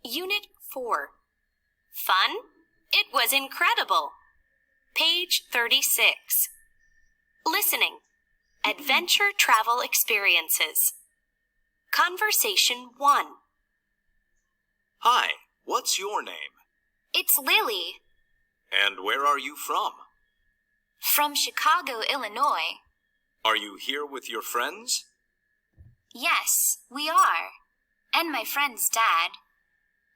Unit 4. Fun? It was incredible. Page 36. Listening. Adventure travel experiences. Conversation 1. Hi, what's your name? It's Lily. And where are you from? From Chicago, Illinois. Are you here with your friends? Yes, we are. And my friend's dad.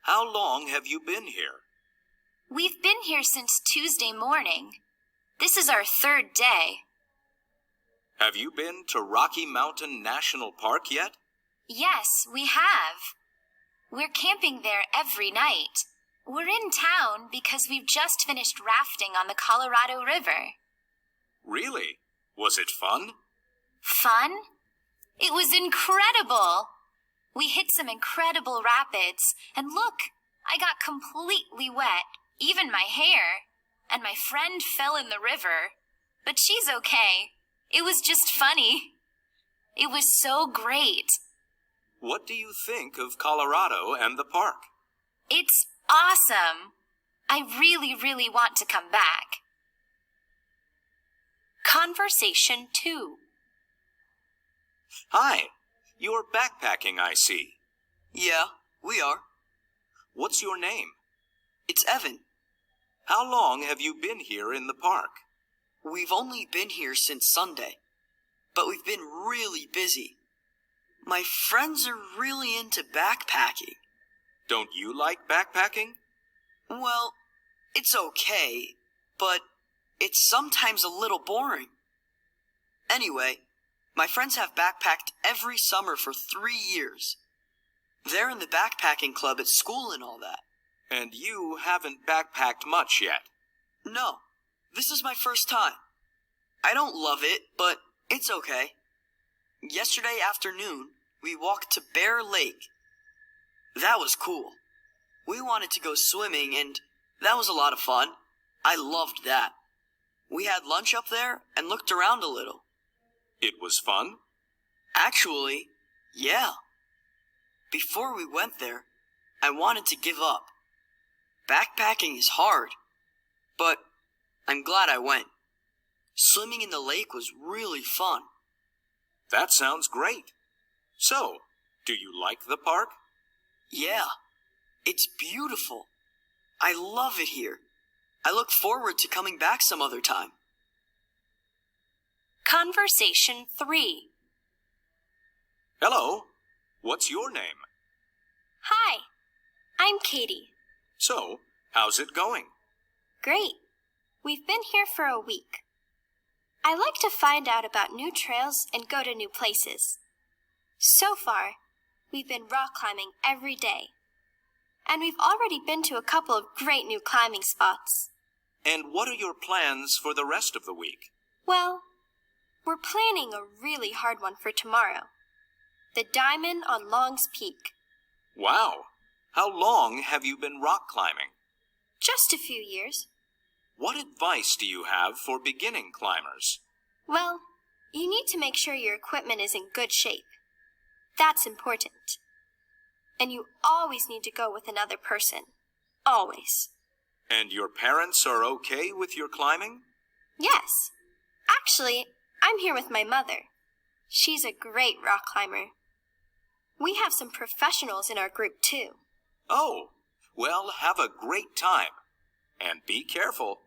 How long have you been here? We've been here since Tuesday morning. This is our 3rd day. Have you been to Rocky Mountain National Park yet? Yes, we have. We're camping there every night. We're in town because we've just finished rafting on the Colorado River. Really? Was it fun? Fun? It was incredible! We hit some incredible rapids, and look, I got completely wet, even my hair, and my friend fell in the river. But she's okay. It was just funny. It was so great. What do you think of Colorado and the park? It's awesome. I really, really want to come back. Conversation 2. Hi, you're backpacking, I see. Yeah, we are. What's your name? It's Evan. How long have you been here in the park? We've only been here since Sunday, but we've been really busy. My friends are really into backpacking. Don't you like backpacking? Well, it's okay, but it's sometimes a little boring. Anyway, my friends have backpacked every summer for 3 years. They're in the backpacking club at school and all that. And you haven't backpacked much yet. No, this is my first time. I don't love it, but it's okay. Yesterday afternoon, we walked to Bear Lake. That was cool. We wanted to go swimming, and that was a lot of fun. I loved that. We had lunch up there and looked around a little. It was fun? Actually, yeah. Before we went there, I wanted to give up. Backpacking is hard, but I'm glad I went. Swimming in the lake was really fun. That sounds great. So, do you like the park? Yeah, it's beautiful. I love it here. I look forward to coming back some other time. Conversation 3. Hello, what's your name? Hi, I'm Katie. So, how's it going? Great. We've been here for a week. I like to find out about new trails and go to new places. So far, we've been rock climbing every day. And we've already been to a couple of great new climbing spots. And what are your plans for the rest of the week? Well, we're planning a really hard one for tomorrow. The Diamond on Long's Peak. Wow! How long have you been rock climbing? Just a few years. What advice do you have for beginning climbers? Well, you need to make sure your equipment is in good shape. That's important. And you always need to go with another person. Always. And your parents are okay with your climbing? Yes. Actually, I'm here with my mother. She's a great rock climber. We have some professionals in our group too. Oh, well, have a great time. And be careful.